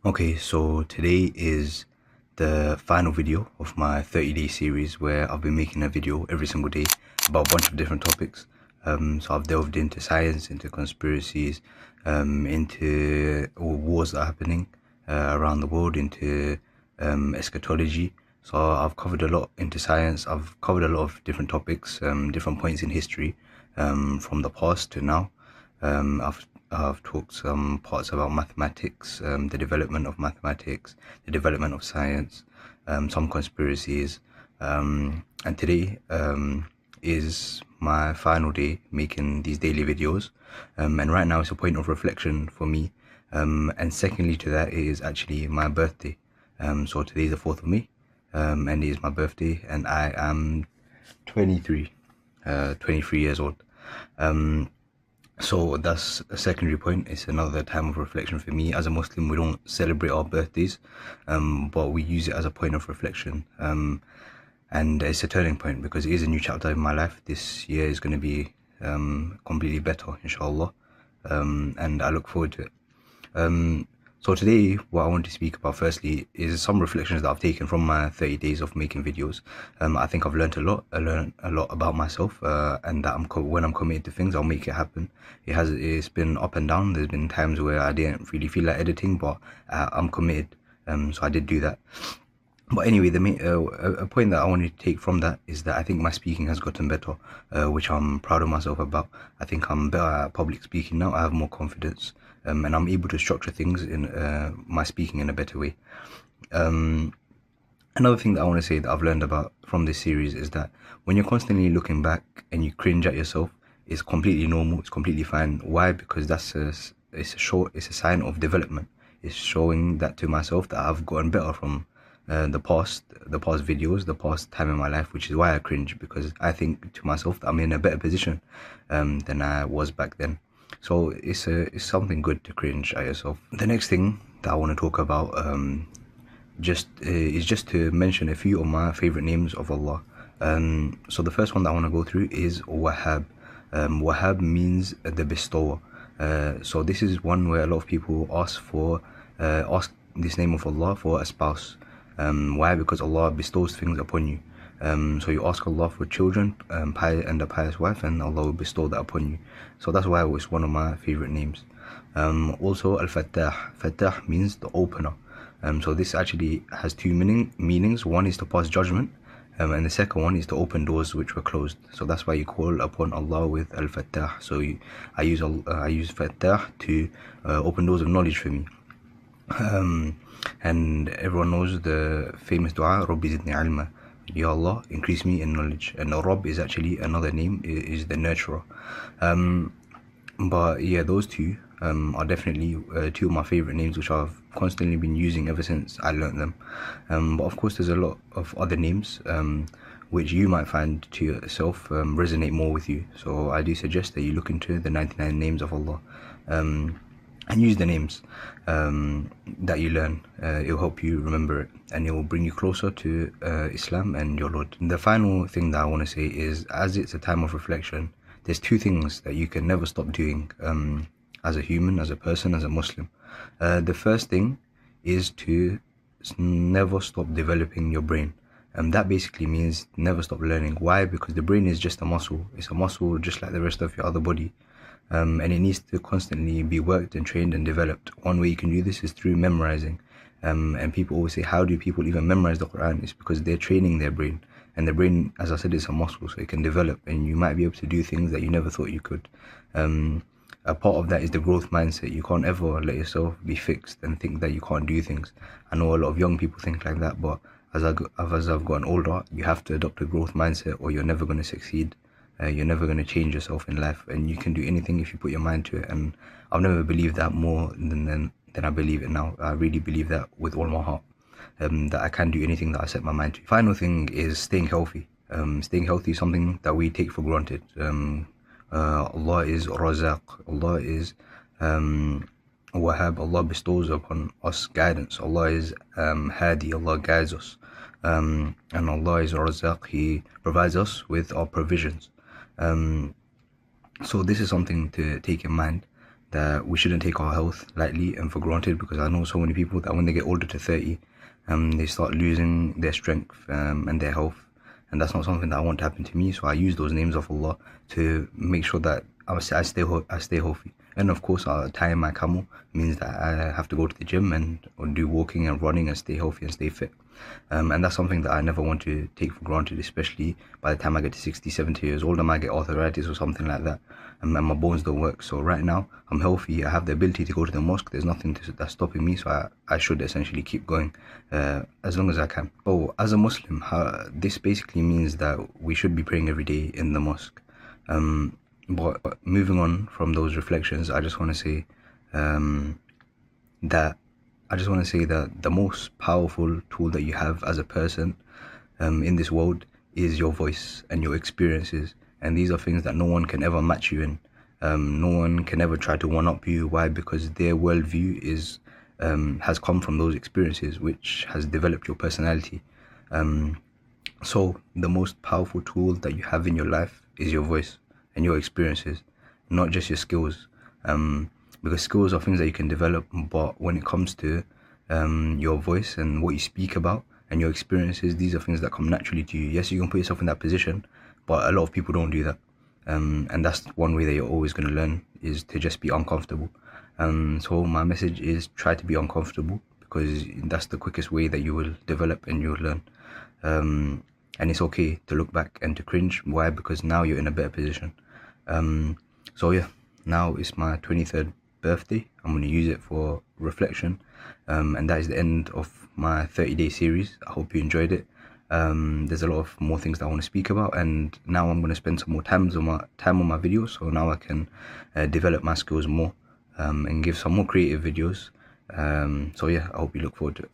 Okay, so today is the final video of my 30-day series where I've been making a video every single day about a bunch of different topics. So I've delved into science, into conspiracies, into wars that are happening around the world, into eschatology. So I've covered a lot into science. I've covered a lot of different topics, different points in history, from the past to now. I've talked some parts about mathematics, the development of mathematics, the development of science, some conspiracies, and today is my final day making these daily videos, and right now it's a point of reflection for me, and secondly to that it is actually my birthday. So today is the 4th of May, and it is my birthday, and I am 23, 23 years old. So that's a secondary point. It's another time of reflection for me. As a Muslim, we don't celebrate our birthdays, but we use it as a point of reflection. And it's a turning point because it is a new chapter in my life. This year is going to be completely better, inshallah. And I look forward to it. So today, what I want to speak about firstly is some reflections that I've taken from my 30 days of making videos. I think I've learned a lot. I learned a lot about myself, and that when I'm committed to things, I'll make it happen. It's been up and down. There's been times where I didn't really feel like editing, but I'm committed. So I did do that. But anyway, a point that I wanted to take from that is that I think my speaking has gotten better, which I'm proud of myself about. I think I'm better at public speaking now. I have more confidence, and I'm able to structure things in my speaking in a better way. Another thing that I want to say that I've learned about from this series is that when you're constantly looking back and you cringe at yourself, it's completely normal. It's completely fine. Why? Because it's a sign of development. It's showing that to myself that I've gotten better from the past videos, the past time in my life, which is why I cringe, because I think to myself that I'm in a better position than I was back then. So it's something good to cringe at yourself. The next thing that I want to talk about is just to mention a few of my favorite names of Allah. So the first one that I want to go through is Wahhab. Wahhab means the bestower. So this is one where a lot of people ask this name of Allah for a spouse. Why? Because Allah bestows things upon you. So you ask Allah for children, and a pious wife, and Allah will bestow that upon you. So that's why it's one of my favorite names. Also Al-Fattah. Fattah means the opener. So this actually has two meanings. One is to pass judgment, and the second one is to open doors which were closed. So that's why you call upon Allah with Al-Fattah. So I use Fattah to open doors of knowledge for me. And everyone knows the famous dua, Rabbi zidni ilma. Ya Allah, increase me in knowledge. And Rabb is actually another name, is the nurturer. But yeah, those two are definitely two of my favorite names, which I've constantly been using ever since I learned them. But of course, there's a lot of other names which you might find to yourself resonate more with you. So I do suggest that you look into the 99 names of Allah. And use the names that you learn. It will help you remember it, and it will bring you closer to Islam and your Lord. The final thing that I want to say is, as it's a time of reflection, there's two things that you can never stop doing as a human, as a person, as a Muslim. The first thing is to never stop developing your brain. That basically means never stop learning. Why? Because the brain is just a muscle. It's a muscle just like the rest of your other body. And it needs to constantly be worked and trained and developed. One way you can do this is through memorizing. And people always say, how do people even memorize the Quran? It's because they're training their brain. And the brain, as I said, is a muscle, so it can develop, and you might be able to do things that you never thought you could. A part of that is the growth mindset. You can't ever let yourself be fixed and think that you can't do things. I know a lot of young people think like that, but as I've gotten older, you have to adopt a growth mindset, or you're never going to succeed. You're never going to change yourself in life, and you can do anything if you put your mind to it. And I've never believed that more than I believe it now. I really believe that with all my heart, that I can do anything that I set my mind to. Final thing is staying healthy. Staying healthy is something that we take for granted. Allah is Razaq. Allah is Wahhab. Allah bestows upon us guidance. Allah is Hadi. Allah guides us. And Allah is Razaq. He provides us with our provisions. So this is something to take in mind, that we shouldn't take our health lightly and for granted, because I know so many people that when they get older to 30, they start losing their strength and their health, and that's not something that I want to happen to me. So I use those names of Allah to make sure that I stay healthy. And of course, tying my camel means that I have to go to the gym and or do walking and running and stay healthy and stay fit. And that's something that I never want to take for granted, especially by the time I get to 60, 70 years old. I might get arthritis or something like that, and my bones don't work. So right now, I'm healthy. I have the ability to go to the mosque. There's nothing that's stopping me. So I should essentially keep going as long as I can. Oh, as a Muslim, this basically means that we should be praying every day in the mosque. But moving on from those reflections, I just want to say that the most powerful tool that you have as a person in this world is your voice and your experiences, and these are things that no one can ever match you in. No one can ever try to one-up you. Why? Because their worldview has come from those experiences, which has developed your personality. So the most powerful tool that you have in your life is your voice and your experiences, not just your skills. Because skills are things that you can develop, but when it comes to your voice and what you speak about and your experiences, these are things that come naturally to you. Yes, you can put yourself in that position, but a lot of people don't do that. And that's one way that you're always going to learn, is to just be uncomfortable. So my message is, try to be uncomfortable, because that's the quickest way that you will develop and you'll learn. And it's okay to look back and to cringe. Why? Because now you're in a better position. So yeah, now it's my 23rd birthday. I'm going to use it for reflection, and that is the end of my 30-day series. I hope you enjoyed it. There's a lot of more things that I want to speak about, and now I'm going to spend some more time on my videos, so now I can develop my skills more and give some more creative videos. So yeah, I hope you look forward to it.